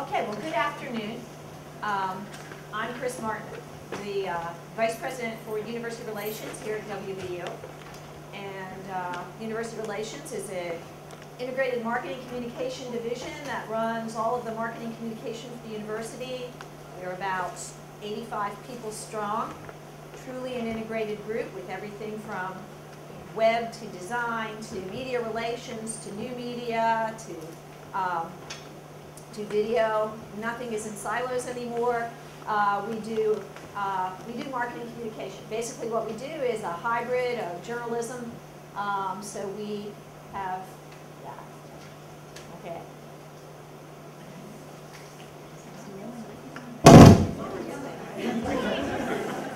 Okay, well, good afternoon. I'm Chris Martin, the Vice President for University Relations here at WVU. And University Relations is an integrated marketing communication division that runs all of the marketing communication for the university. We're about 85 people strong, truly an integrated group with everything from web to design to media relations to new media to video. Nothing is in silos anymore. We do marketing communication. Basically what we do is a hybrid of journalism. So we have, okay.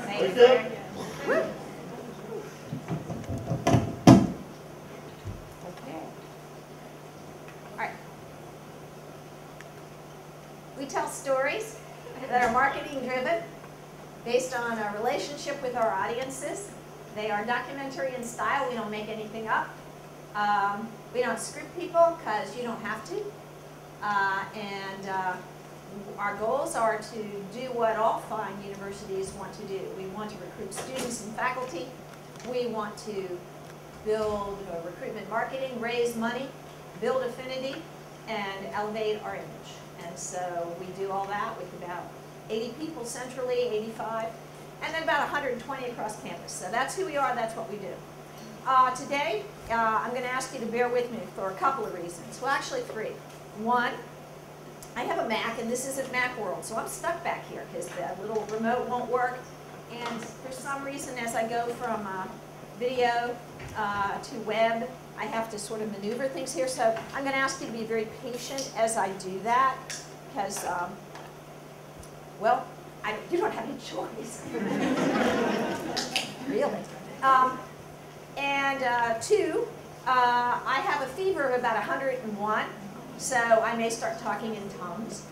Thank you. We tell stories that are marketing driven, based on our relationship with our audiences. They are documentary in style. We don't make anything up. We don't script people because you don't have to. Our goals are to do what all fine universities want to do. We want to recruit students and faculty. We want to build recruitment marketing, raise money, build affinity, and elevate our image. And so we do all that with about 80 people centrally, 85, and then about 120 across campus. So that's who we are, that's what we do. Today, I'm going to ask you to bear with me for a couple of reasons. Well, actually three. One, I have a Mac, and this isn't Macworld, so I'm stuck back here because the little remote won't work. And for some reason, as I go from video to web, I have to sort of maneuver things here, so I'm going to ask you to be very patient as I do that, because, well, you don't have any choice. Really. Two, I have a fever of about 101, so I may start talking in tongues.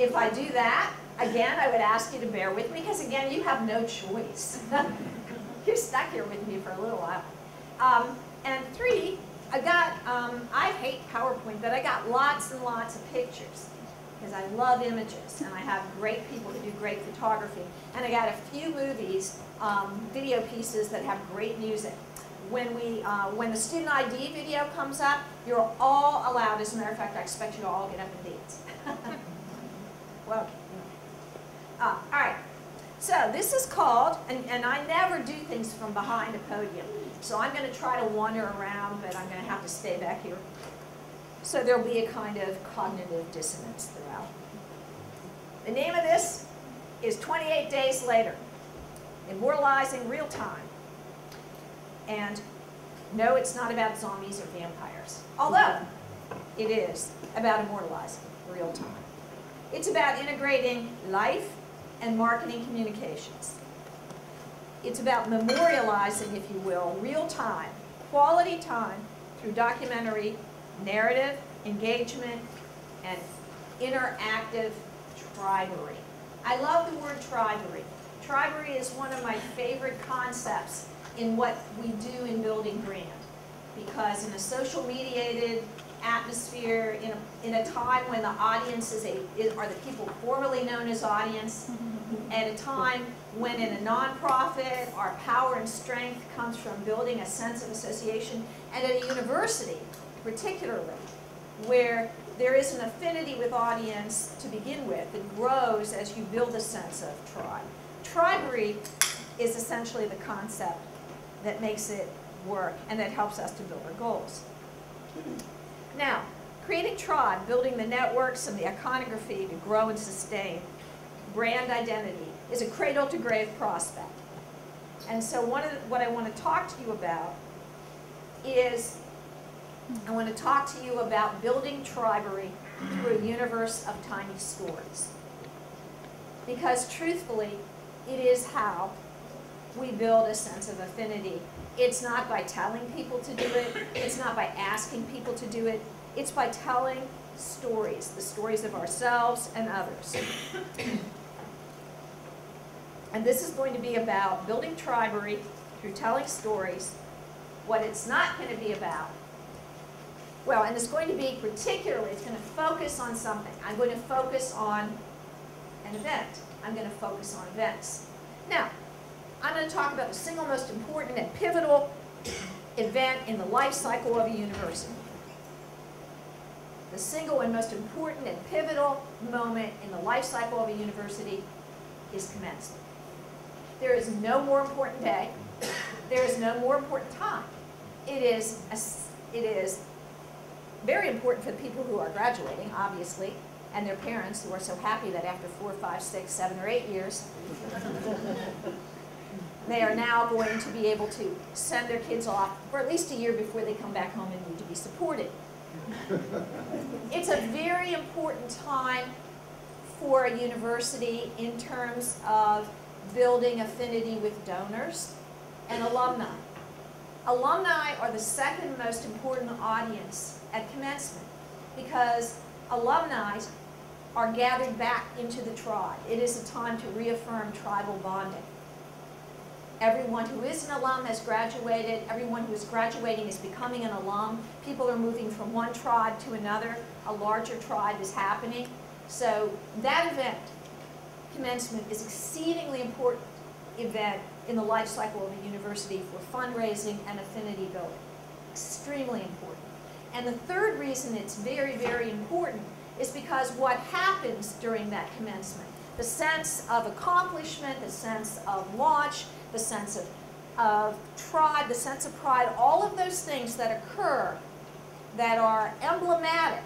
If I do that, again, I would ask you to bear with me, because, again, you have no choice. You're stuck here with me for a little while. And three, I hate PowerPoint, but I got lots and lots of pictures because I love images and I have great people who do great photography. And I got a few movies, video pieces that have great music. When the student ID video comes up, you're all allowed. As a matter of fact, I expect you to all get up and dance. Well, all right. So this is called, and I never do things from behind a podium. So I'm going to try to wander around, but I'm going to have to stay back here. So there'll be a kind of cognitive dissonance throughout. The name of this is 28 Days Later, Immortalizing Real Time. And no, it's not about zombies or vampires, although it is about immortalizing real time. It's about integrating life and marketing communications. It's about memorializing, if you will, real time, quality time through documentary, narrative, engagement, and interactive tribery. I love the word tribery. Tribery is one of my favorite concepts in what we do in building brand, because in a social mediated atmosphere, in a time when the audience are the people formerly known as audience, at a time when in a nonprofit our power and strength comes from building a sense of association, and at a university particularly, where there is an affinity with audience to begin with that grows as you build a sense of tribe. Tribery is essentially the concept that makes it work and that helps us to build our goals. Now, creating tribe, building the networks and the iconography to grow and sustain brand identity is a cradle-to-grave prospect. And so what I want to talk to you about is, I want to talk to you about building tribery through a universe of tiny stories. Because truthfully, it is how we build a sense of affinity. It's not by telling people to do it. It's not by asking people to do it. It's by telling stories, the stories of ourselves and others. And this is going to be about building tribery through telling stories. What it's not going to be about Well, and it's going to be particularly, it's going to focus on something. I'm going to focus on an event. I'm going to focus on events. Now, I'm going to talk about the single most important and pivotal event in the life cycle of a university. The single and most important and pivotal moment in the life cycle of a university is commencement. There is no more important day. There is no more important time. It is very important for the people who are graduating, obviously, and their parents who are so happy that after 4, 5, 6, 7, or 8 years, they are now going to be able to send their kids off for at least a year before they come back home and need to be supported. It's a very important time for a university in terms of building affinity with donors and alumni. Alumni are the second most important audience at commencement because alumni are gathered back into the tribe. It is a time to reaffirm tribal bonding. Everyone who is an alum has graduated. Everyone who is graduating is becoming an alum. People are moving from one tribe to another. A larger tribe is happening. So that event, commencement, is an exceedingly important event in the life cycle of a university for fundraising and affinity building. Extremely important. And the third reason it's very, very important is because what happens during that commencement, the sense of accomplishment, the sense of launch, the sense of tribe, the sense of pride, all of those things that occur that are emblematic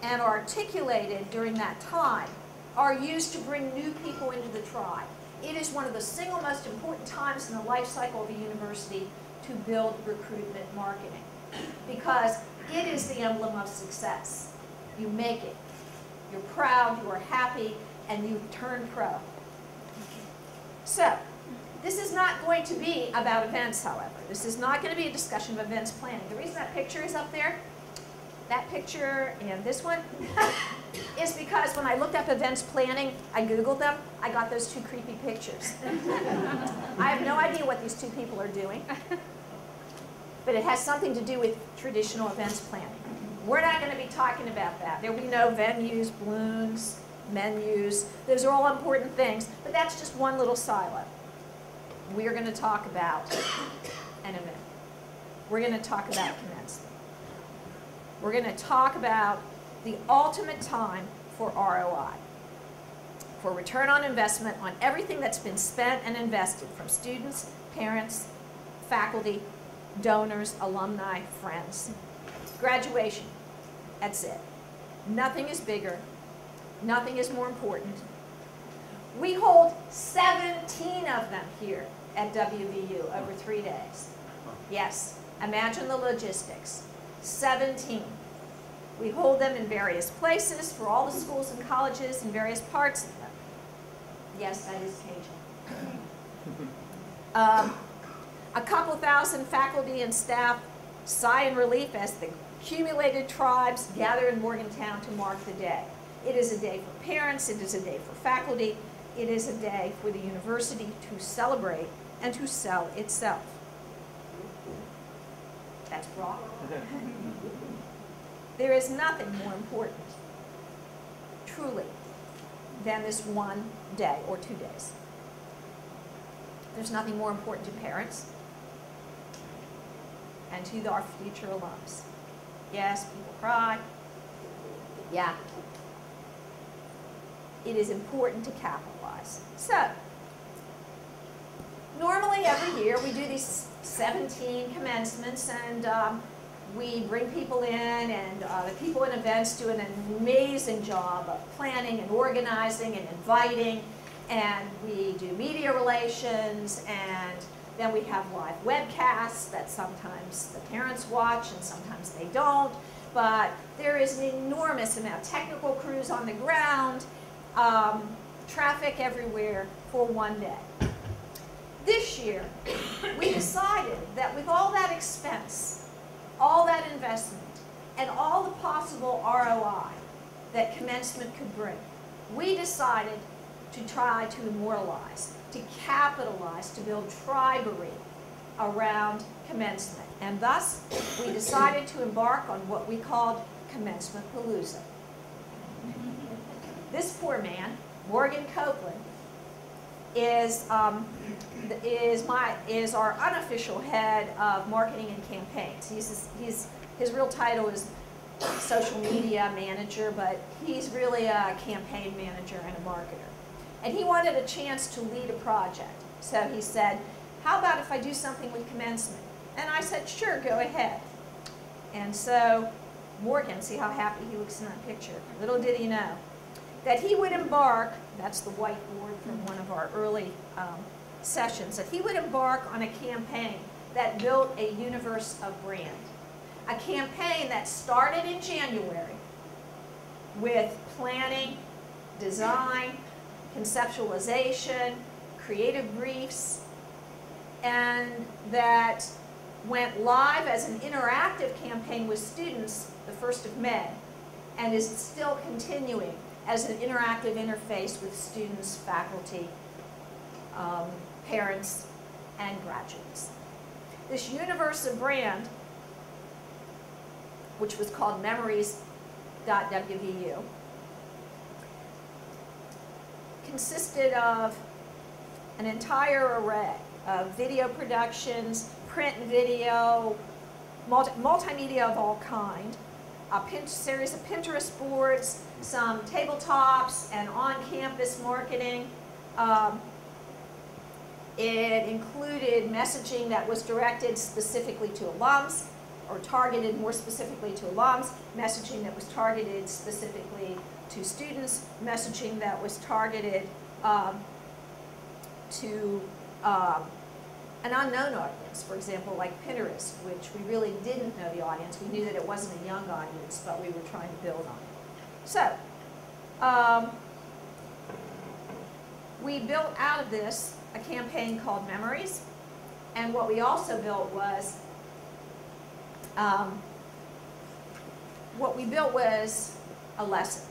and articulated during that time are used to bring new people into the tribe. It is one of the single most important times in the life cycle of a university to build recruitment marketing because it is the emblem of success. You make it. You're proud, you are happy, and you turn pro. So, this is not going to be about events, however. This is not going to be a discussion of events planning. The reason that picture is up there, that picture and this one, is because when I looked up events planning, I Googled them, I got those two creepy pictures. I have no idea what these two people are doing, but it has something to do with traditional events planning. We're not going to be talking about that. There will be no venues, balloons, menus. Those are all important things, but that's just one little silo. We're going to talk about an event. We're going to talk about commencement. We're going to talk about the ultimate time for ROI, for return on investment on everything that's been spent and invested from students, parents, faculty, donors, alumni, friends. Graduation, that's it. Nothing is bigger. Nothing is more important. We hold 17 of them here at WVU over 3 days. Yes, imagine the logistics. 17. We hold them in various places for all the schools and colleges in various parts of them. Yes, that is Cajun. A couple thousand faculty and staff sigh in relief as the accumulated tribes gather in Morgantown to mark the day. It is a day for parents, it is a day for faculty, it is a day for the university to celebrate and to sell itself. That's broad. There is nothing more important, truly, than this one day or 2 days. There's nothing more important to parents and to our future alums. Yes, people cry. Yeah. It is important to capitalize. So, normally every year we do these 17 commencements and we bring people in and the people in events do an amazing job of planning and organizing and inviting, and we do media relations, and then we have live webcasts that sometimes the parents watch and sometimes they don't, but there is an enormous amount of technical crews on the ground, traffic everywhere for one day. This year, we decided that with all that expense, all that investment, and all the possible ROI that commencement could bring, we decided to try to immortalize, to capitalize, to build tribery around commencement. And thus, we decided to embark on what we called Commencement Palooza. This poor man, Morgan Copeland, is our unofficial head of marketing and campaigns. His real title is social media manager, but he's really a campaign manager and a marketer. And he wanted a chance to lead a project. So he said, how about if I do something with commencement? And I said, sure, go ahead. And so Morgan, see how happy he looks in that picture. Little did he know that he would embark, that's the whiteboard from one of our early sessions, that he would embark on a campaign that built a universe of brand. A campaign that started in January with planning, design, conceptualization, creative briefs, and that went live as an interactive campaign with students the 1st of May, and is still continuing as an interactive interface with students, faculty, parents, and graduates. This universe of brand, which was called memories.wvu, consisted of an entire array of video productions, print and video, multimedia of all kind, a series of Pinterest boards, some tabletops, and on-campus marketing. It included messaging that was directed specifically to alums, or targeted more specifically to alums, messaging that was targeted specifically to students, messaging that was targeted to an unknown audience, for example, like Pinterest, which we really didn't know the audience. We knew that it wasn't a young audience, but we were trying to build on it. So, we built out of this a campaign called Memories, and what we also built was a lesson,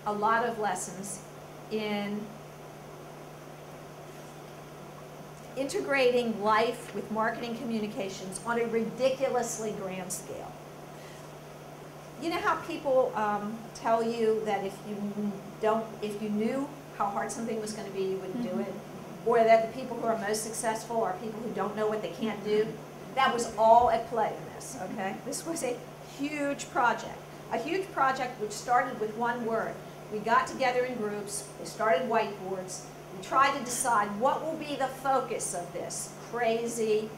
a lot of lessons in integrating life with marketing communications on a ridiculously grand scale. You know how people tell you that if you knew how hard something was going to be, you wouldn't do it? Or that the people who are most successful are people who don't know what they can't do? That was all at play in this, okay? This was a huge project which started with one word. We got together in groups, we started whiteboards, we tried to decide what will be the focus of this crazy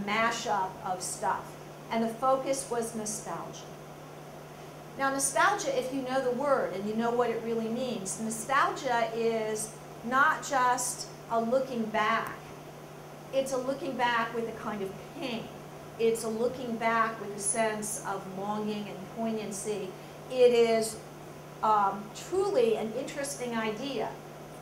mashup of stuff. And the focus was nostalgia. Now nostalgia, if you know the word and you know what it really means, nostalgia is not just a looking back. It's a looking back with a kind of pain. It's a looking back with a sense of longing and poignancy. It is truly an interesting idea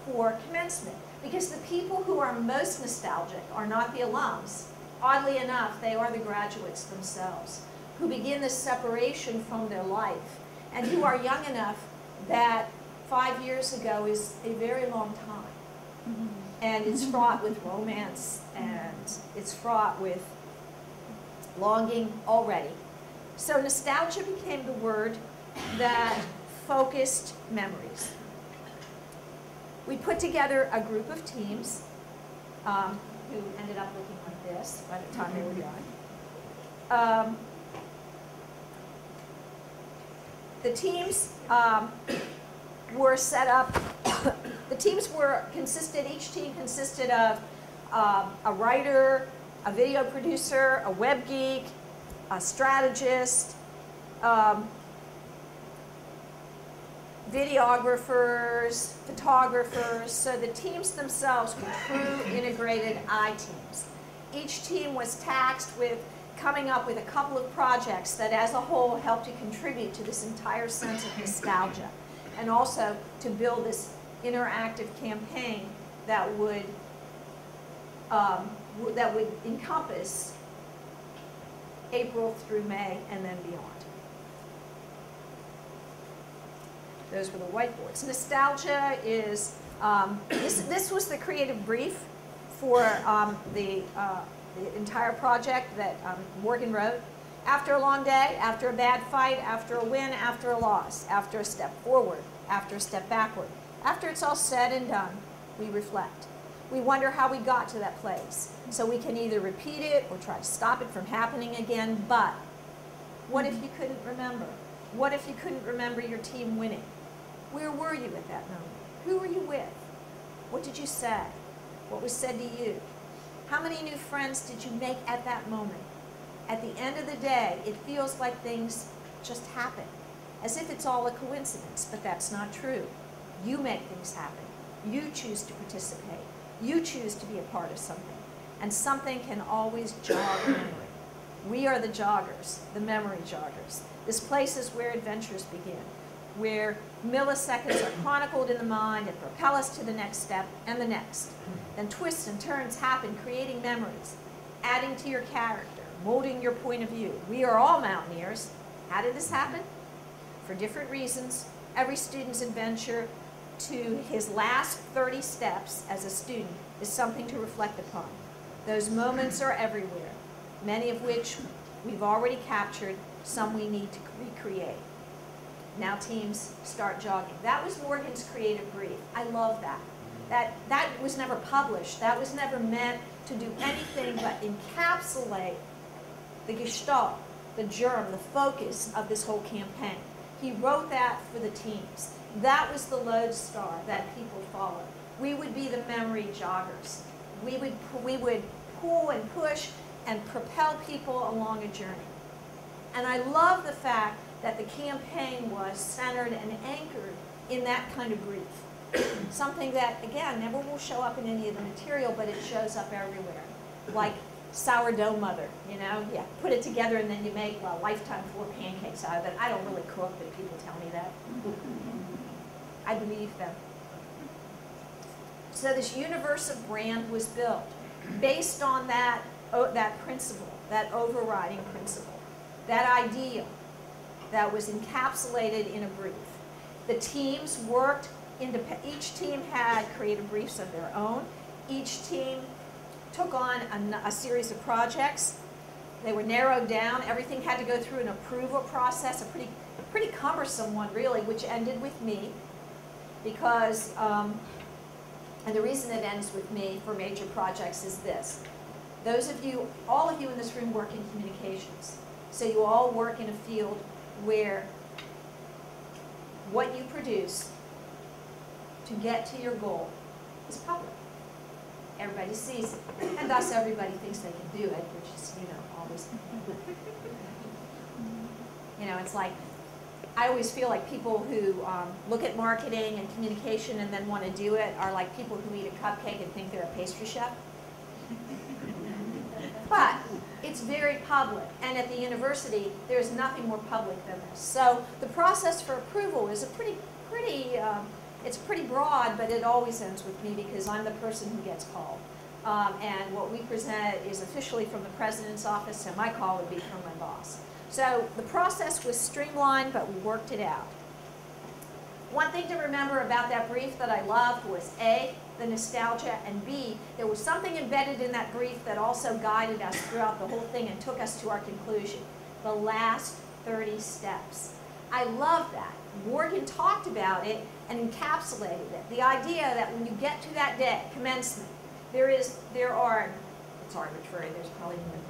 for commencement, because the people who are most nostalgic are not the alums. Oddly enough, they are the graduates themselves, who begin this separation from their life, and who are young enough that 5 years ago is a very long time. And it's fraught with romance, and it's fraught with longing already. So nostalgia became the word that focused memories. We put together a group of teams who ended up looking like this by the time they were done. The teams were set up. The teams each team consisted of a writer, a video producer, a web geek, a strategist, videographers, photographers. So the teams themselves were true integrated I teams. Each team was tasked with coming up with a couple of projects that as a whole helped to contribute to this entire sense of nostalgia, and also to build this interactive campaign that would encompass April through May and then beyond. Those were the whiteboards. Nostalgia is, this was the creative brief for the the entire project that Morgan wrote. After a long day, after a bad fight, after a win, after a loss, after a step forward, after a step backward, after it's all said and done, we reflect. We wonder how we got to that place. So we can either repeat it or try to stop it from happening again, but what if you couldn't remember? What if you couldn't remember your team winning? Where were you at that moment? Who were you with? What did you say? What was said to you? How many new friends did you make at that moment? At the end of the day, it feels like things just happen, as if it's all a coincidence, but that's not true. You make things happen. You choose to participate. You choose to be a part of something. And something can always jog memory. We are the joggers, the memory joggers. This place is where adventures begin, where milliseconds are chronicled in the mind and propel us to the next step and the next. Then twists and turns happen, creating memories, adding to your character, molding your point of view. We are all mountaineers. How did this happen? For different reasons. Every student's adventure to his last 30 steps as a student is something to reflect upon. Those moments are everywhere, many of which we've already captured, some we need to recreate. Now teams, start jogging. That was Morgan's creative brief. I love that. That was never published. That was never meant to do anything but encapsulate the gestalt, the germ, the focus of this whole campaign. He wrote that for the teams. That was the lodestar that people followed. We would be the memory joggers. We would pull and push and propel people along a journey. And I love the fact that the campaign was centered and anchored in that kind of brief. Something that, again, never will show up in any of the material, but it shows up everywhere. Like sourdough mother, you know? Yeah, put it together and then you make a lifetime full of pancakes out of it. I don't really cook, but people tell me that. I believe them. So this universe of brand was built based on that principle, that overriding principle, that ideal that was encapsulated in a brief. The teams worked, each team had creative briefs of their own. Each team took on a series of projects. They were narrowed down. Everything had to go through an approval process, a pretty cumbersome one, really, which ended with me. Because, and the reason it ends with me for major projects is this. Those of you, all of you in this room work in communications. So you all work in a field where what you produce to get to your goal is public. Everybody sees it. And thus everybody thinks they can do it, which is, you know, always, you know, it's like, I always feel like people who look at marketing and communication and then want to do it are like people who eat a cupcake and think they're a pastry chef. But it's very public, and at the university, there's nothing more public than this. So the process for approval is it's pretty broad, but it always ends with me because I'm the person who gets called. And what we present is officially from the president's office, and my call would be from my boss. So the process was streamlined, but we worked it out. One thing to remember about that brief that I loved was A, the nostalgia, and B, there was something embedded in that brief that also guided us throughout the whole thing and took us to our conclusion. The last 30 steps. I love that. Morgan talked about it and encapsulated it. The idea that when you get to that day, commencement, there are, it's arbitrary, there's probably more,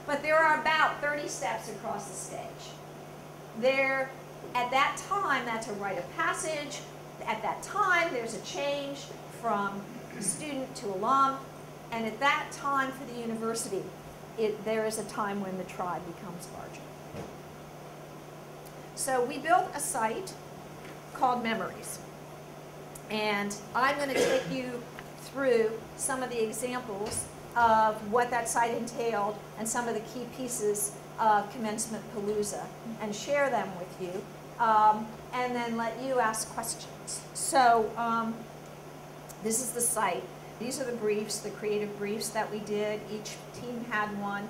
but there are about 30 steps across the stage. At that time, that's a rite of passage. At that time, there's a change from student to alum. And at that time for the university, there is a time when the tribe becomes larger. So we built a site called Memories. And I'm going to take you through some of the examples of what that site entailed and some of the key pieces of Commencement Palooza and share them with you. And then let you ask questions. So this is the site. These are the briefs, the creative briefs that we did. Each team had one.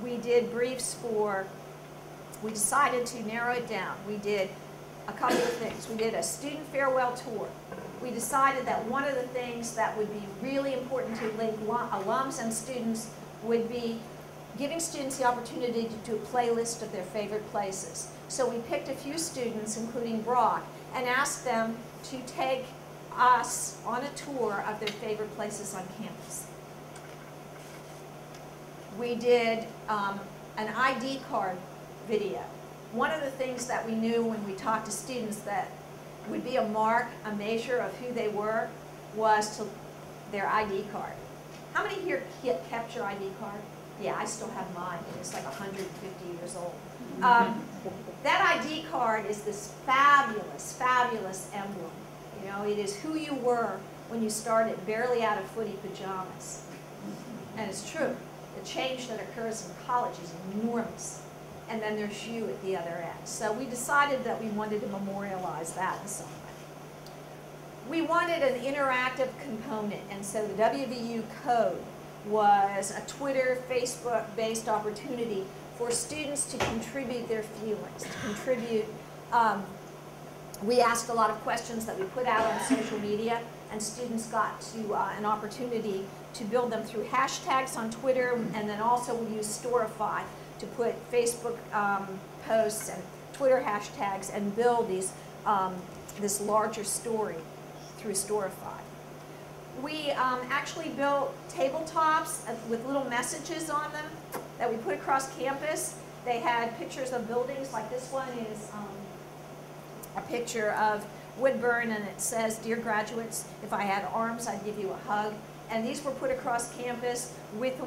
We did briefs we decided to narrow it down. We did a couple of things. We did a student farewell tour. we decided that one of the things that would be really important to link alums and students would be giving students the opportunity to do a playlist of their favorite places. So we picked a few students, including Brock, and asked them to take us on a tour of their favorite places on campus. We did an ID card video. One of the things that we knew when we talked to students that would be a mark, a measure of who they were, was to their ID card. How many here kept your ID card? Yeah, I still have mine, and it's like 150 years old. That ID card is this fabulous, fabulous emblem. You know, it is who you were when you started barely out of footy pajamas. And it's true. The change that occurs in college is enormous. And then there's you at the other end. So we decided that we wanted to memorialize that in some way. We wanted an interactive component, and so the WVU code was a Twitter, Facebook-based opportunity for students to contribute their feelings, to contribute. We asked a lot of questions that we put out on social media, and students got to an opportunity to build them through hashtags on Twitter, and then also we used Storify to put Facebook posts and Twitter hashtags and build these, this larger story through Storify. We actually built tabletops with little messages on them that we put across campus. They had pictures of buildings, like this one is a picture of Woodburn, and it says, "Dear graduates, if I had arms, I'd give you a hug." And these were put across campus with the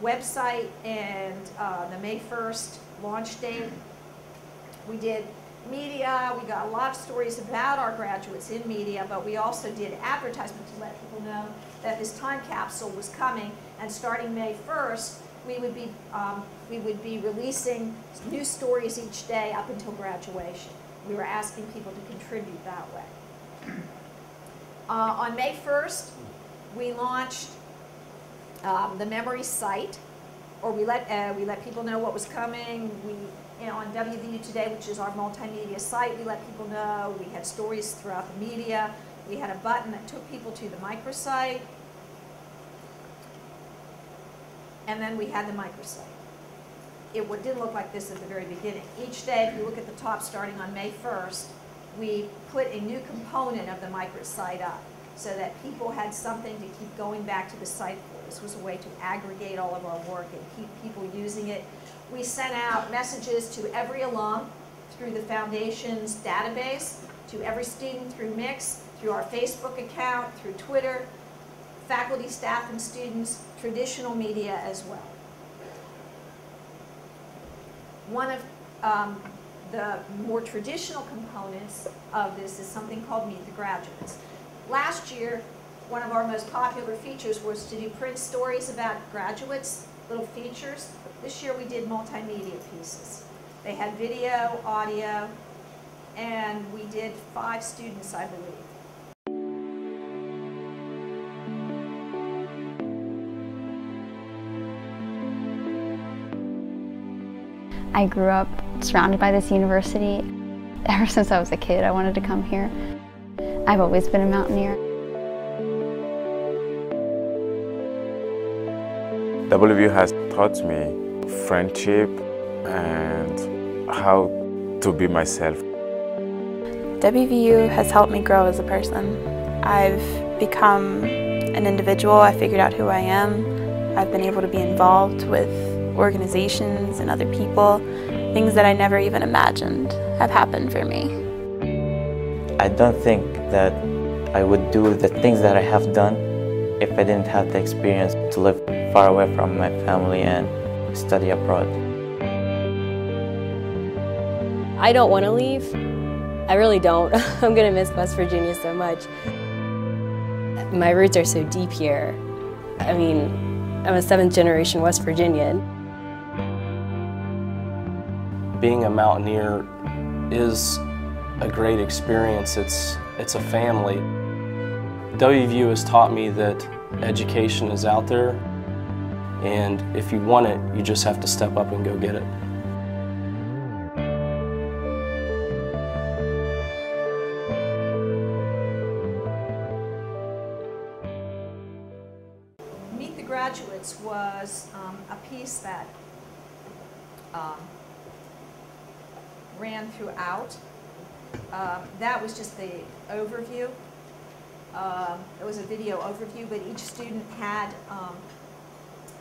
website and the May 1st launch date. We did media. We got a lot of stories about our graduates in media, but we also did advertisement to let people know that this time capsule was coming, and starting May 1st, we would be releasing new stories each day up until graduation. We were asking people to contribute that way. On May 1st, we launched the memory site, or we let people know what was coming. On WVU Today, which is our multimedia site, we let people know. We had stories throughout the media. We had a button that took people to the microsite. And then we had the microsite. It didn't look like this at the very beginning. Each day, if you look at the top, starting on May 1st, we put a new component of the microsite up so that people had something to keep going back to the site for. This was a way to aggregate all of our work and keep people using it. We sent out messages to every alum through the Foundation's database, to every student through Mix, through our Facebook account, through Twitter, faculty, staff, and students, traditional media as well. One of the more traditional components of this is something called Meet the Graduates. Last year, one of our most popular features was to do print stories about graduates, little features. This year we did multimedia pieces. They had video, audio, and we did 5 students, I believe. I grew up surrounded by this university. Ever since I was a kid, I wanted to come here. I've always been a mountaineer. WVU has taught me friendship and how to be myself. WVU has helped me grow as a person. I've become an individual. I figured out who I am. I've been able to be involved with organizations and other people. Things that I never even imagined have happened for me. I don't think that I would do the things that I have done if I didn't have the experience to live far away from my family and study abroad. I don't want to leave. I really don't. I'm going to miss West Virginia so much. My roots are so deep here. I mean, I'm a 7th generation West Virginian. Being a mountaineer is a great experience. It's a family. WVU has taught me that education is out there, and if you want it, you just have to step up and go get it. was a piece that ran throughout. That was just the overview. It was a video overview, but each student had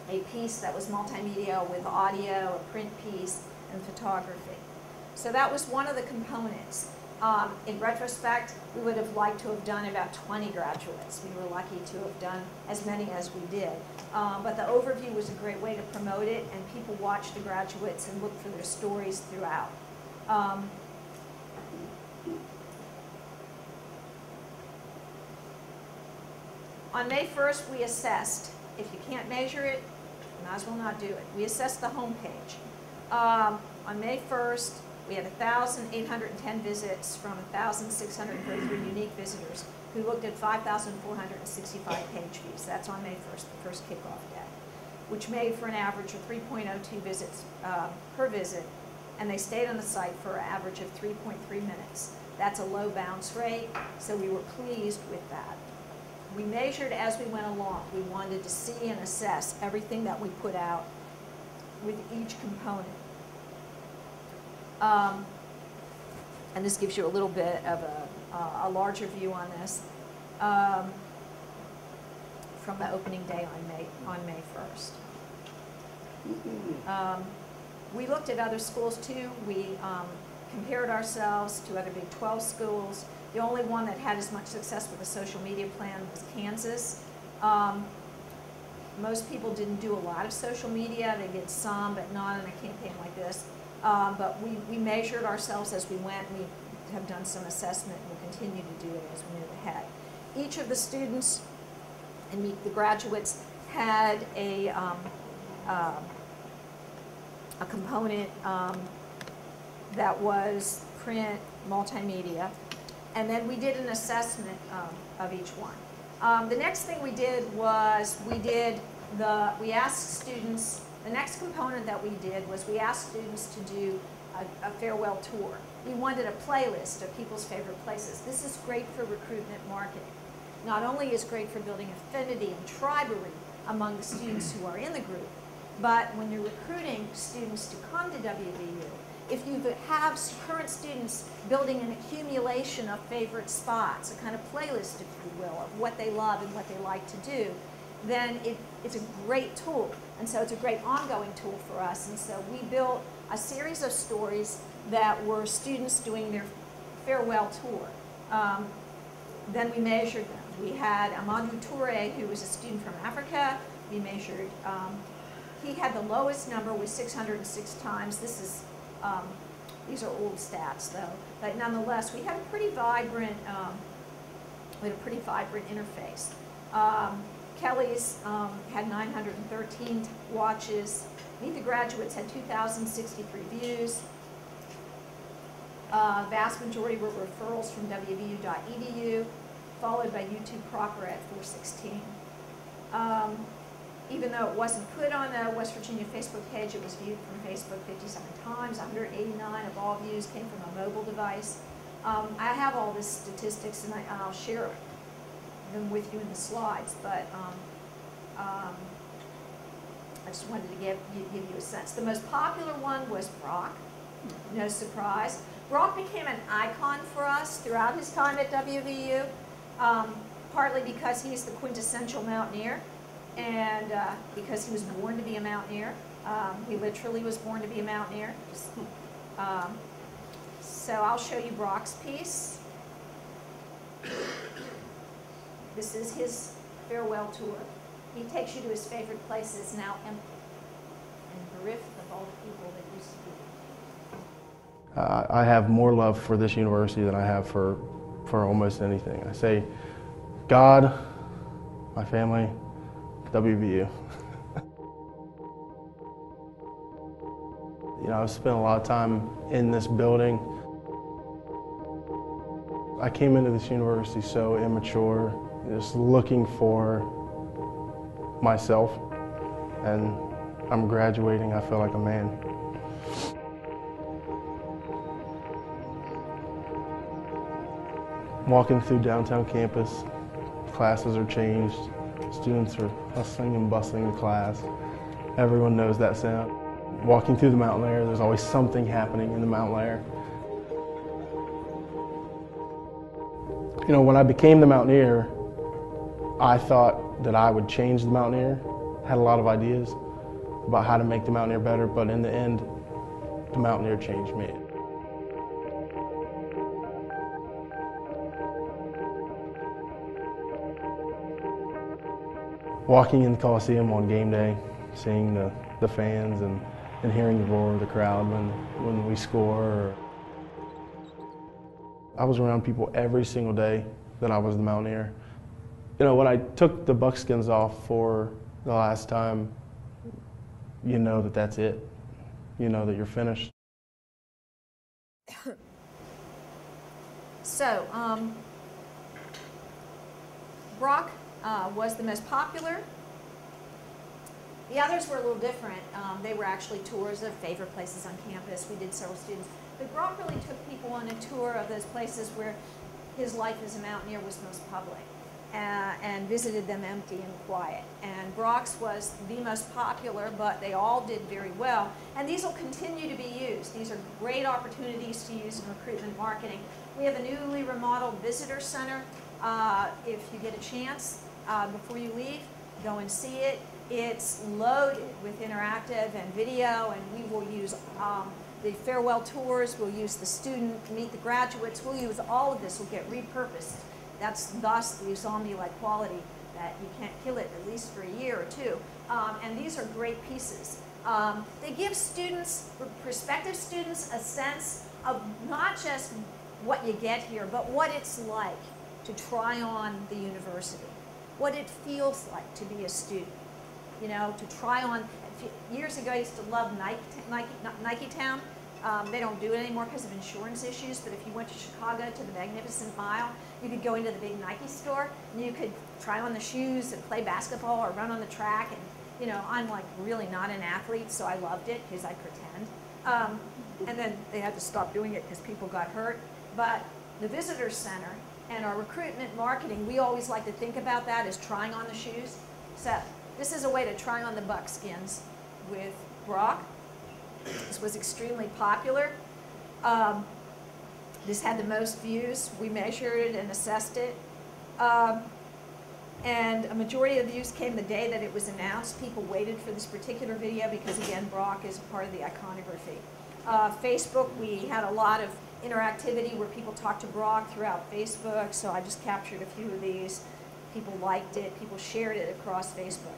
a piece that was multimedia with audio, a print piece, and photography. So that was one of the components. In retrospect, we would have liked to have done about 20 graduates. We were lucky to have done as many as we did. But the overview was a great way to promote it, and people watched the graduates and looked for their stories throughout. On May 1st, we assessed. If you can't measure it, you might as well not do it. We assessed the homepage. On May 1st, we had 1,810 visits from 1,633 unique visitors who looked at 5,465 page views. That's on May 1st, the first kickoff day, which made for an average of 3.02 visits per visit, and they stayed on the site for an average of 3.3 minutes. That's a low bounce rate, so we were pleased with that. We measured as we went along. We wanted to see and assess everything that we put out with each component. And this gives you a little bit of a larger view on this from the opening day on May 1st. We looked at other schools too. We compared ourselves to other Big 12 schools. The only one that had as much success with a social media plan was Kansas. Most people didn't do a lot of social media. They did some, but not in a campaign like this. But we measured ourselves as we went. We have done some assessment and we'll continue to do it as we move ahead. Each of the students and the graduates had a component that was print, multimedia, and then we did an assessment of each one. The next thing we did was we asked students. The next component that we did was we asked students to do a farewell tour. We wanted a playlist of people's favorite places. This is great for recruitment marketing. Not only is it great for building affinity and tribery among the students who are in the group, but when you're recruiting students to come to WVU, if you have current students building an accumulation of favorite spots, a kind of playlist, if you will, of what they love and what they like to do, then it's a great tool. And so it's a great ongoing tool for us. And so we built a series of stories that were students doing their farewell tour. Then we measured them. We had Amadou Touré, who was a student from Africa. We measured, he had the lowest number with 606 times. This is, these are old stats though, but nonetheless, we had a pretty vibrant, interface. Kelly's had 913 watches. Meet the Graduates had 2,063 views. Vast majority were referrals from wvu.edu, followed by YouTube proper at 416. Even though it wasn't put on the West Virginia Facebook page, it was viewed from Facebook 57 times. 189 of all views came from a mobile device. I have all these statistics, and I'll share them with you in the slides, but I just wanted to give you a sense. The most popular one was Brock, no surprise. Brock became an icon for us throughout his time at WVU, partly because he's the quintessential mountaineer, and because he was born to be a mountaineer. He literally was born to be a mountaineer. So I'll show you Brock's piece. This is his farewell tour. He takes you to his favorite places, now empty, and bereft of all the people that used to be. I have more love for this university than I have for almost anything. I say God, my family, WVU. You know, I've spent a lot of time in this building. I came into this university so immature, just looking for myself, and I'm graduating. I feel like a man. Walking through downtown campus, classes are changed, students are hustling and bustling to class. Everyone knows that sound. Walking through the mountain lair, there's always something happening in the mountain lair. You know, when I became the Mountaineer, I thought that I would change the Mountaineer. Had a lot of ideas about how to make the Mountaineer better, but in the end, the Mountaineer changed me. Walking in the Coliseum on game day, seeing the fans and hearing the roar of the crowd when we score. I was around people every single day that I was the Mountaineer. You know, when I took the buckskins off for the last time, you know that that's it. You know that you're finished. So, Brock was the most popular. The others were a little different. They were actually tours of favorite places on campus. We did several students. But Brock really took people on a tour of those places where his life as a Mountaineer was most public and visited them empty and quiet. And Brock's was the most popular, but they all did very well. And these will continue to be used. These are great opportunities to use in recruitment marketing. We have a newly remodeled visitor center. If you get a chance before you leave, go and see it. It's loaded with interactive and video, and we will use the farewell tours, we'll use the student, meet the graduates, we'll use all of this, will get repurposed. That's thus the zombie-like quality that you can't kill it at least for a year or two. And these are great pieces. They give students, prospective students, a sense of not just what you get here, but what it's like to try on the university, what it feels like to be a student. You know, to try on. Years ago, I used to love Nike Town. They don't do it anymore because of insurance issues, but if you went to Chicago to the Magnificent Mile, you could go into the big Nike store and you could try on the shoes and play basketball or run on the track. And, you know, I'm like really not an athlete, so I loved it because I pretend. And then they had to stop doing it because people got hurt. But the visitor center and our recruitment marketing, we always like to think about that as trying on the shoes. So this is a way to try on the buckskins with Brock. This was extremely popular. This had the most views. We measured it and assessed it. And a majority of the views came the day that it was announced. People waited for this particular video because, again, Brock is a part of the iconography. Facebook, we had a lot of interactivity where people talked to Brock throughout Facebook, so I just captured a few of these. People liked it, people shared it across Facebook.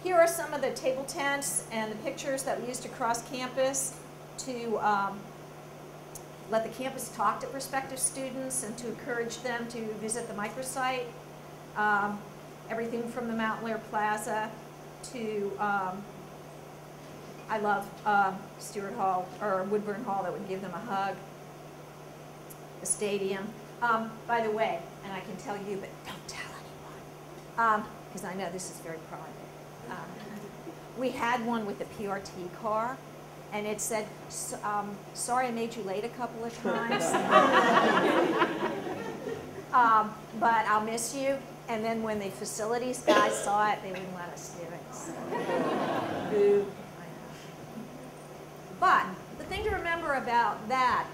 Here are some of the table tents and the pictures that we used across campus to let the campus talk to prospective students and to encourage them to visit the microsite. Everything from the Mountain Lair Plaza to, I love Stewart Hall, or Woodburn Hall, that would give them a hug. The stadium. By the way, and I can tell you, but don't tell anyone, because I know this is very private. We had one with the PRT car, and it said, sorry I made you late a couple of times, but I'll miss you. And then when the facilities guys saw it, they wouldn't let us do it. So. Boo. But the thing to remember about that,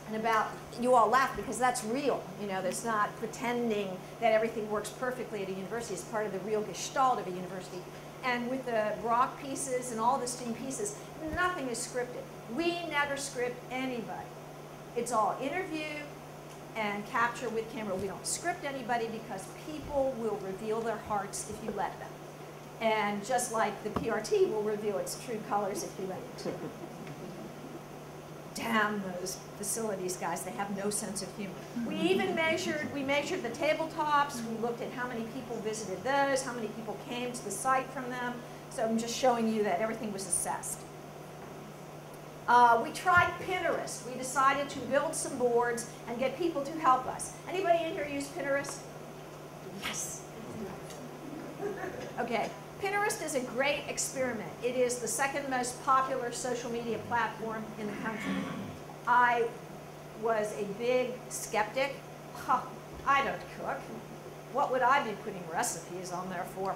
and about, you all laugh because that's real. You know, there's not pretending that everything works perfectly at a university. It's part of the real gestalt of a university. And with the Brock pieces and all the student pieces, nothing is scripted. We never script anybody. It's all interview and capture with camera. We don't script anybody because people will reveal their hearts if you let them. And just like the PRT will reveal its true colors if you let it to. Damn those facilities guys, they have no sense of humor. We even measured the tabletops, we looked at how many people visited those, how many people came to the site from them. So I'm just showing you that everything was assessed. We tried Pinterest. We decided to build some boards and get people to help us. Anybody in here use Pinterest? Yes. Okay. Pinterest is a great experiment. It is the second most popular social media platform in the country. I was a big skeptic. I don't cook. What would I be putting recipes on there for?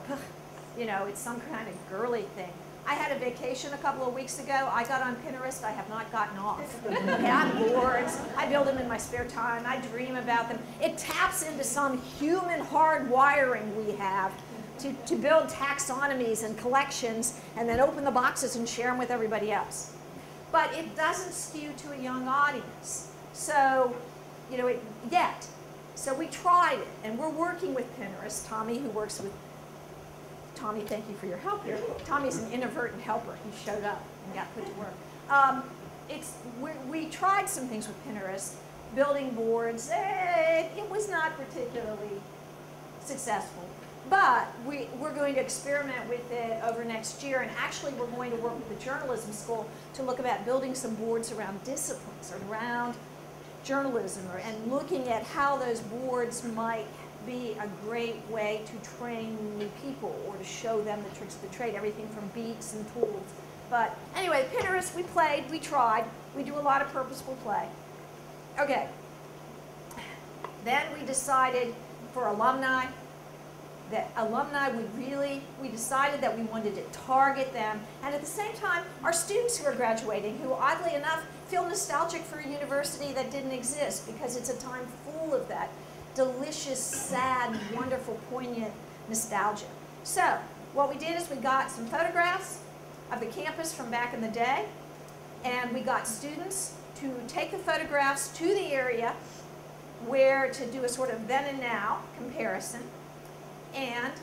you know, it's some kind of girly thing. I had a vacation a couple of weeks ago. I got on Pinterest. I have not gotten off. Okay, I'm bored. I build them in my spare time. I dream about them. It taps into some human hard wiring we have to build taxonomies and collections and then open the boxes and share them with everybody else. But it doesn't skew to a young audience. So, you know, yet. So we tried it, and we're working with Pinterest. Tommy, who works with Tommy, thank you for your help here. Tommy's an inadvertent helper. He showed up and got put to work. We tried some things with Pinterest, building boards. It was not particularly successful. But we're going to experiment with it over next year, and actually we're going to work with the journalism school to look about building some boards around disciplines, around journalism, and looking at how those boards might be a great way to train new people or to show them the tricks of the trade, everything from beats and tools. But anyway, Pinterest, we played, we tried. We do a lot of purposeful play. Okay. Then we decided for alumni, we decided that we wanted to target them, and at the same time, our students who are graduating, who oddly enough feel nostalgic for a university that didn't exist, because it's a time full of that delicious, sad, wonderful, poignant nostalgia. So what we did is we got some photographs of the campus from back in the day, and we got students to take the photographs to the area where to do a sort of then and now comparison. And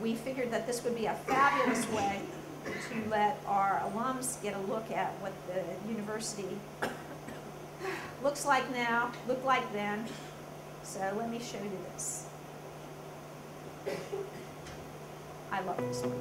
we figured that this would be a fabulous way to let our alums get a look at what the university looks like now, looked like then. So let me show you this. I love this one.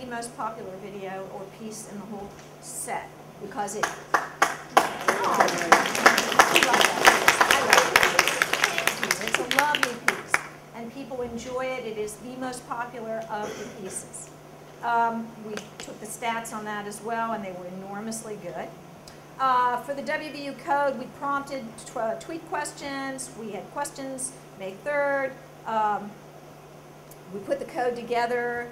Most popular video or piece in the whole set because it. It's a lovely piece, and people enjoy it. It is the most popular of the pieces. We took the stats on that as well, and they were enormously good. For the WVU code, we prompted tweet questions. We had questions May 3rd. We put the code together.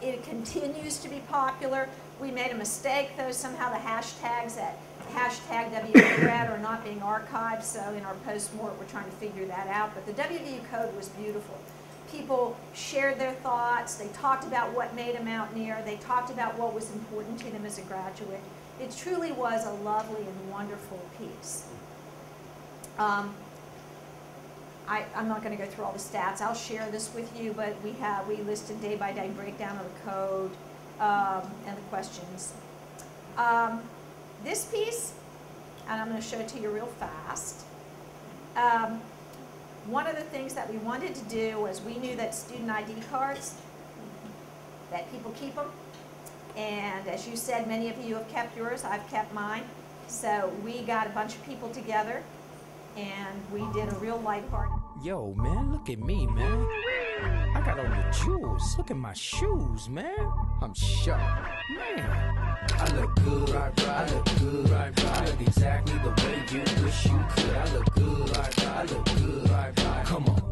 It continues to be popular. We made a mistake, though. Somehow the hashtags at hashtag WVURED are not being archived, so in our post-mort we're trying to figure that out. But the WVU code was beautiful. People shared their thoughts. They talked about what made a mountaineer. They talked about what was important to them as a graduate. It truly was a lovely and wonderful piece. I'm not going to go through all the stats. I'll share this with you, but we listed day-by-day breakdown of the code and the questions. This piece, and I'm going to show it to you real fast. One of the things that we wanted to do was we knew that student ID cards, that people keep them. And as you said, many of you have kept yours. I've kept mine. So we got a bunch of people together, and we did a real lighthearted. Yo, man, look at me, man. I got all the jewels. Look at my shoes, man. I'm sharp, man. I look good, I look good, I look exactly the way you wish you could. I look good, I look good, come on.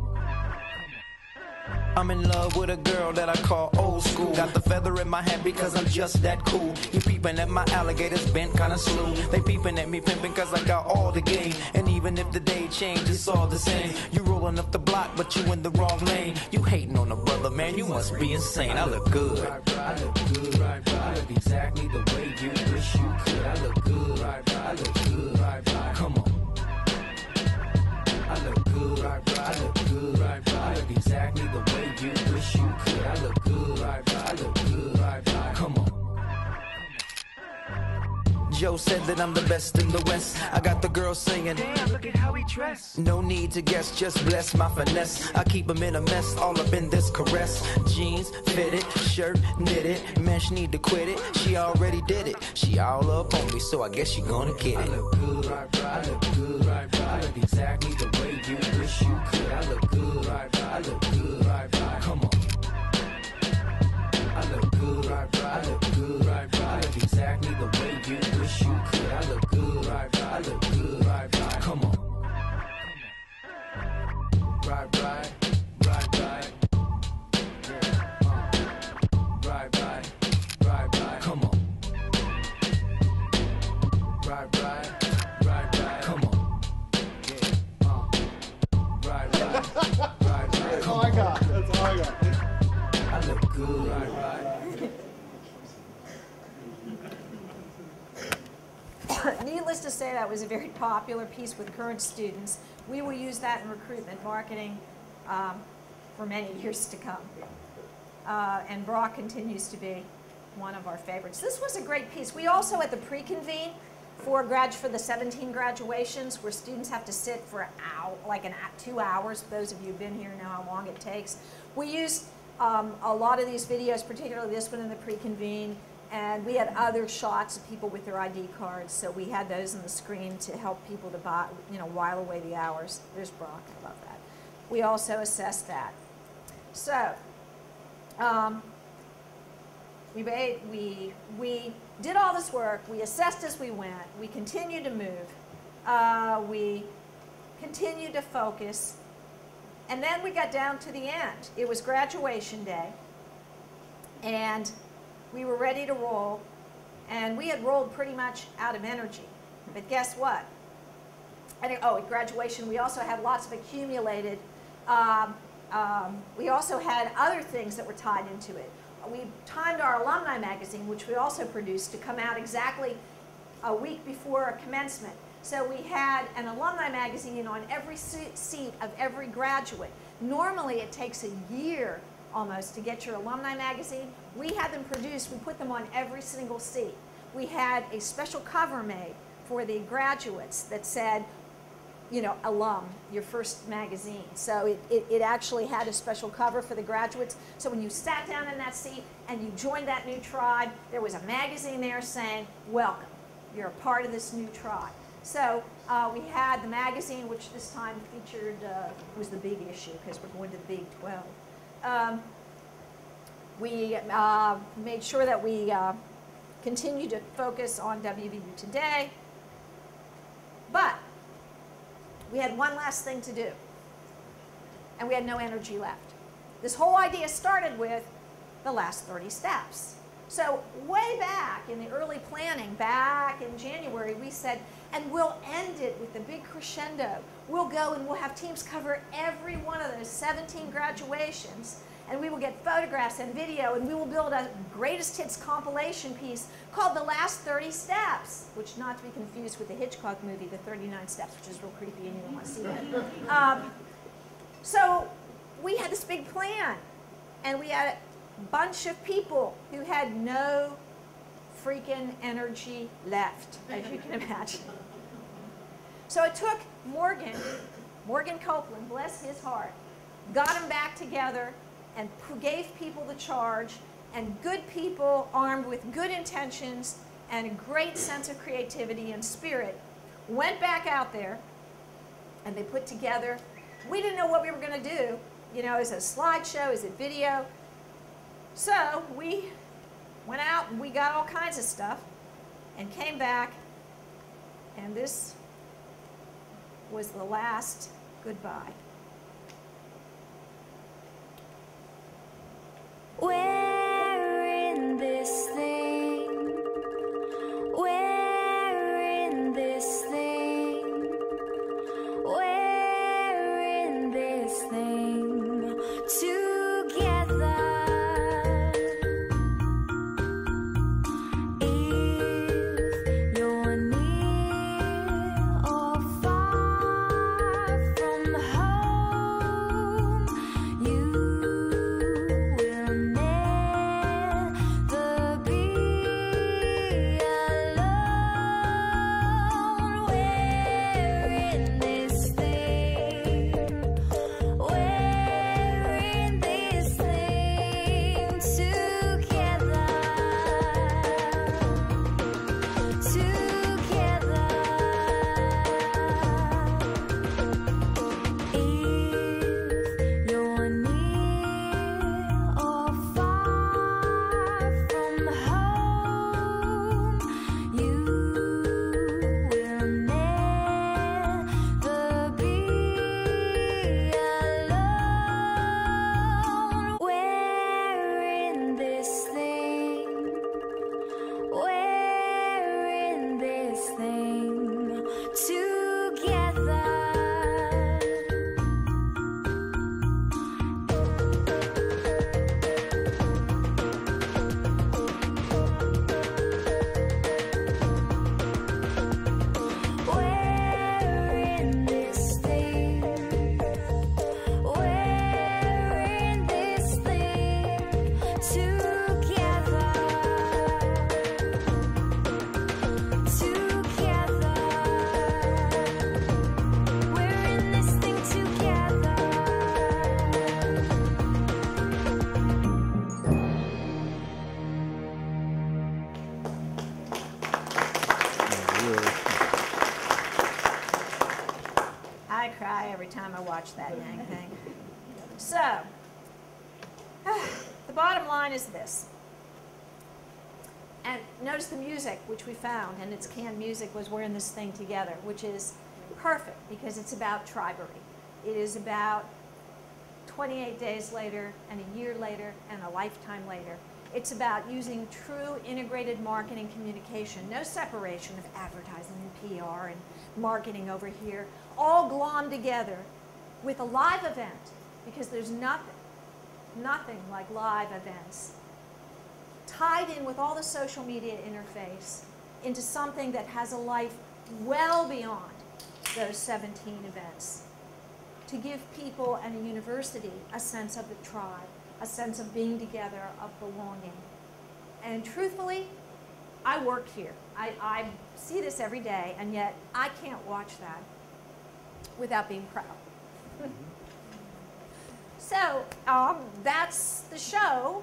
I'm in love with a girl that I call old school. Got the feather in my hat because I'm just that cool. You peeping at my alligators bent kinda slow. They peeping at me pimping cause I got all the game. And even if the day changed, it's all the same. You rolling up the block but you in the wrong lane. You hating on a brother, man, you must be insane. I look good, I look good, I look exactly the way you wish you could. I look good, I look good, come on. I look good, I look good, I look exactly the way you wish you could. I look good, I look good, come on. Joe said that I'm the best in the West. I got the girl singing, damn, look at how he dressed. No need to guess, just bless my finesse. I keep him in a mess, all up in this caress. Jeans, fitted, shirt, knitted. Man, she need to quit it, she already did it. She all up on me, so I guess she gonna get it. I look good, I look good, I look exactly the way you wish you could. I look good, I look good, come on. I look good, I look good, I look exactly the way you wish you could. I look good, I look good, come on. Right, come on. Right, come on. That's all I got. That's all I got. I look good, Needless to say, that was a very popular piece with current students. We will use that in recruitment marketing for many years to come. And Brock continues to be one of our favorites. This was a great piece. We also, at the pre-convene for the 17 graduations, where students have to sit for an hour, like 2 hours. Those of you who've been here know how long it takes. We used a lot of these videos, particularly this one in the pre-convene, and we had other shots of people with their ID cards, so we had those on the screen to help people to while away the hours. There's Brock, I love that. We also assessed that. So, we did all this work, we assessed as we went, we continued to move, we continued to focus, and then we got down to the end. It was graduation day, and we were ready to roll, and we had rolled pretty much out of energy. But guess what? At graduation, we also had lots of accumulated, we also had other things that were tied into it. We timed our alumni magazine, which we also produced, to come out exactly a week before commencement. So we had an alumni magazine on every seat of every graduate. Normally it takes a year almost to get your alumni magazine. We had them produced, we put them on every single seat. We had a special cover made for the graduates that said, you know, alum, your first magazine. So it actually had a special cover for the graduates. So when you sat down in that seat and you joined that new tribe, there was a magazine there saying, welcome, you're a part of this new tribe. So we had the magazine, which this time featured, was the big issue because we're going to the Big 12. We made sure that we continued to focus on WVU Today. But we had one last thing to do, and we had no energy left. This whole idea started with the last 30 steps. So way back in the early planning, back in January, we said, and we'll end it with the big crescendo. We'll go and we'll have teams cover every one of those 17 graduations, and we will get photographs and video, and we will build a greatest hits compilation piece called The Last 30 Steps, which not to be confused with the Hitchcock movie, The 39 Steps, which is real creepy and you don't want to see that. So we had this big plan, and we had a bunch of people who had no freaking energy left, as you can imagine. So it took Morgan Copeland, bless his heart, got them back together and gave people the charge, and good people armed with good intentions and a great sense of creativity and spirit went back out there, and they put together, we didn't know what we were going to do. You know, is it a slideshow, is it video? So we went out and we got all kinds of stuff and came back, and this was the last goodbye. We're in this thing. We're in this thing. We're in this thing together. If you're near or far from home, you will never be alone. We're in this thing. We're in this thing together. Together. If you're near or far from home, you will never be alone. We're in this thing. We're in this thing together. We're in this thing. We're in this thing together. Together. We're in this thing together. I cry every time I watch that dang thing. So, the bottom line is this. And notice the music, which we found, and it's canned music, was We're in this thing together, which is perfect because it's about tribery. It is about 28 days later, and a year later, and a lifetime later. It's about using true integrated marketing communication, no separation of advertising and PR and marketing over here, all glommed together with a live event, because there's nothing like live events, tied in with all the social media interface into something that has a life well beyond those 17 events, to give people and a university a sense of the tribe, a sense of being together, of belonging. And truthfully, I work here. I see this every day, and yet I can't watch that without being proud. So that's the show.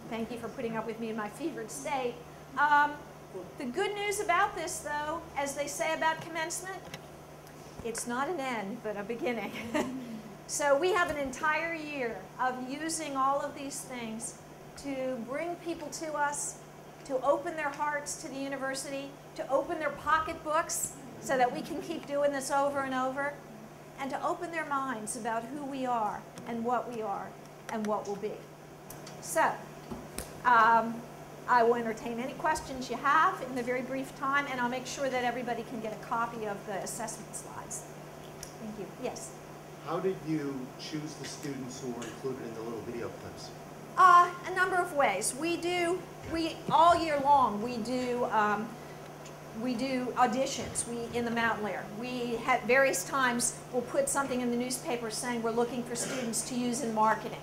Thank you for putting up with me in my fevered state. The good news about this, though, as they say about commencement, it's not an end, but a beginning. So we have an entire year of using all of these things to bring people to us, to open their hearts to the university, to open their pocketbooks so that we can keep doing this over and over, and to open their minds about who we are and what we'll be. So, I will entertain any questions you have in the very brief time, and I'll make sure that everybody can get a copy of the assessment slides. Thank you. Yes? How did you choose the students who were included in the little video clips? A number of ways. All year long, we do auditions in the Mountain Lair. We, at various times, will put something in the newspaper saying we're looking for students to use in marketing.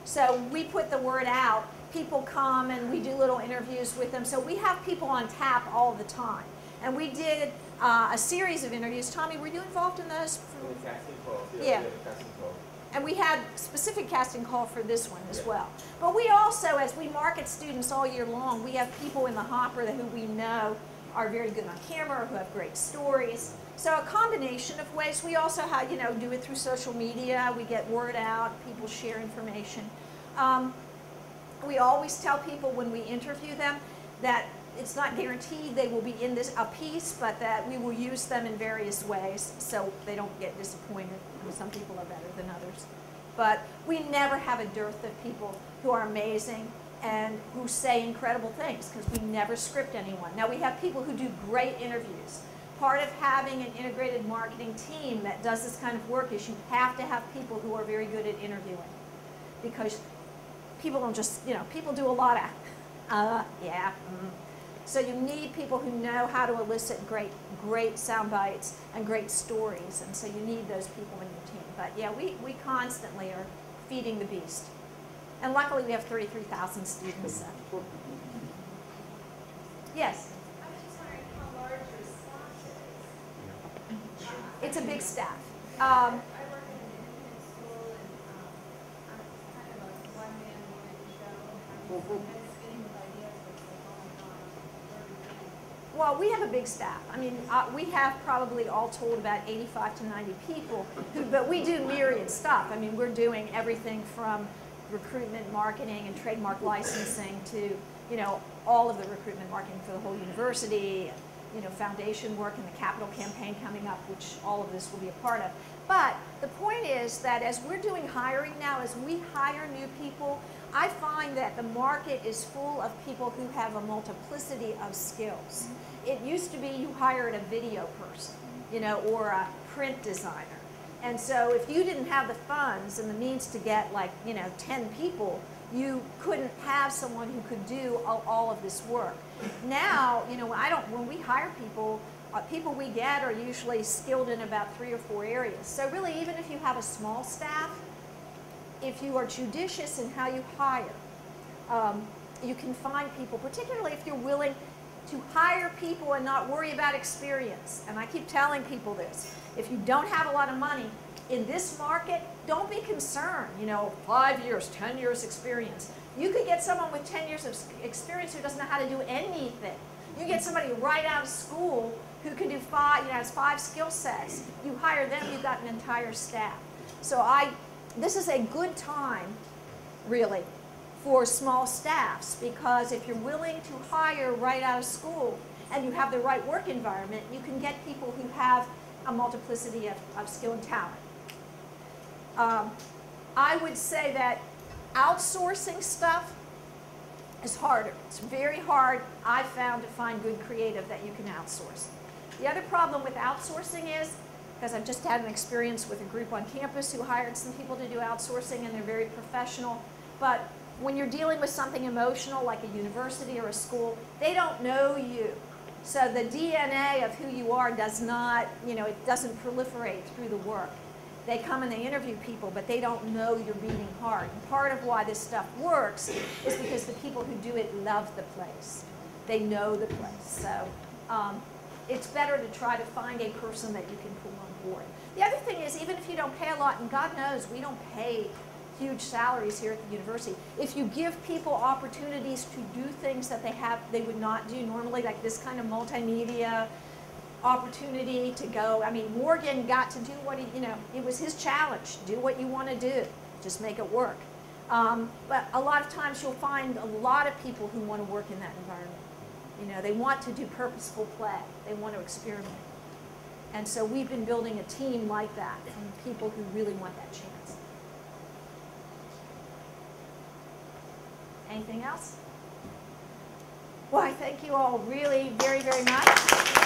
So we put the word out. People come and we do little interviews with them. So we have people on tap all the time. And we did a series of interviews. Tommy, were you involved in those? Casting call. Yeah. Casting call. And we had specific casting call for this one as well. But we also, as we market students all year long, we have people in the hopper who we know are very good on camera, who have great stories. So a combination of ways. We also have, do it through social media. We get word out, people share information. We always tell people when we interview them that it's not guaranteed they will be in a piece, but that we will use them in various ways so they don't get disappointed. Some people are better than others. But we never have a dearth of people who are amazing and who say incredible things, because we never script anyone. Now, we have people who do great interviews. Part of having an integrated marketing team that does this kind of work is you have to have people who are very good at interviewing, because people don't just, people do a lot of, yeah. So you need people who know how to elicit great sound bites and great stories, and so you need those people in your team. But yeah, we constantly are feeding the beast. And luckily we have 33,000 students. So. Yes? I was just wondering how large your staff is. It's a big staff. I work in an independent school, and I'm kind of a one-man woman show. I'm spinning with ideas, but it's like, oh my God, where do we begin? Well, we have a big staff. I mean, we have probably all told about 85 to 90 people, but we do myriad stuff. I mean, we're doing everything from recruitment, marketing, and trademark licensing to, all of the recruitment marketing for the whole university, foundation work and the capital campaign coming up, which all of this will be a part of. But the point is that as we're doing hiring now, as we hire new people, I find that the market is full of people who have a multiplicity of skills. It used to be you hired a video person, or a print designer. And so if you didn't have the funds and the means to get 10 people, you couldn't have someone who could do all of this work. Now, when we hire people, people we get are usually skilled in about 3 or 4 areas. So really, even if you have a small staff, if you are judicious in how you hire, you can find people, particularly if you're willing to hire people and not worry about experience. And I keep telling people this. If you don't have a lot of money in this market, don't be concerned, 5 years, 10 years experience. You could get someone with 10 years of experience who doesn't know how to do anything. You get somebody right out of school who can do has 5 skill sets. You hire them, you've got an entire staff. So this is a good time, really, for small staffs, because if you're willing to hire right out of school and you have the right work environment, you can get people who have a multiplicity of skill and talent. I would say that outsourcing stuff is harder. It's very hard, I've found, to find good creative that you can outsource. The other problem with outsourcing is, because I've just had an experience with a group on campus who hired some people to do outsourcing, and they're very professional, but when you're dealing with something emotional like a university or a school, they don't know you. So the DNA of who you are does not, it doesn't proliferate through the work. They come and they interview people, but they don't know your beating heart. And part of why this stuff works is because the people who do it love the place. They know the place. So it's better to try to find a person that you can pull on board. The other thing is, even if you don't pay a lot, and God knows we don't pay huge salaries here at the university, if you give people opportunities to do things that they would not do normally, like this kind of multimedia opportunity to go. I mean, Morgan got to do what it was his challenge. Do what you want to do. Just make it work. But a lot of times you'll find a lot of people who want to work in that environment. They want to do purposeful play. They want to experiment. And so we've been building a team like that from people who really want that chance. Anything else? Well, I thank you all really very, very much.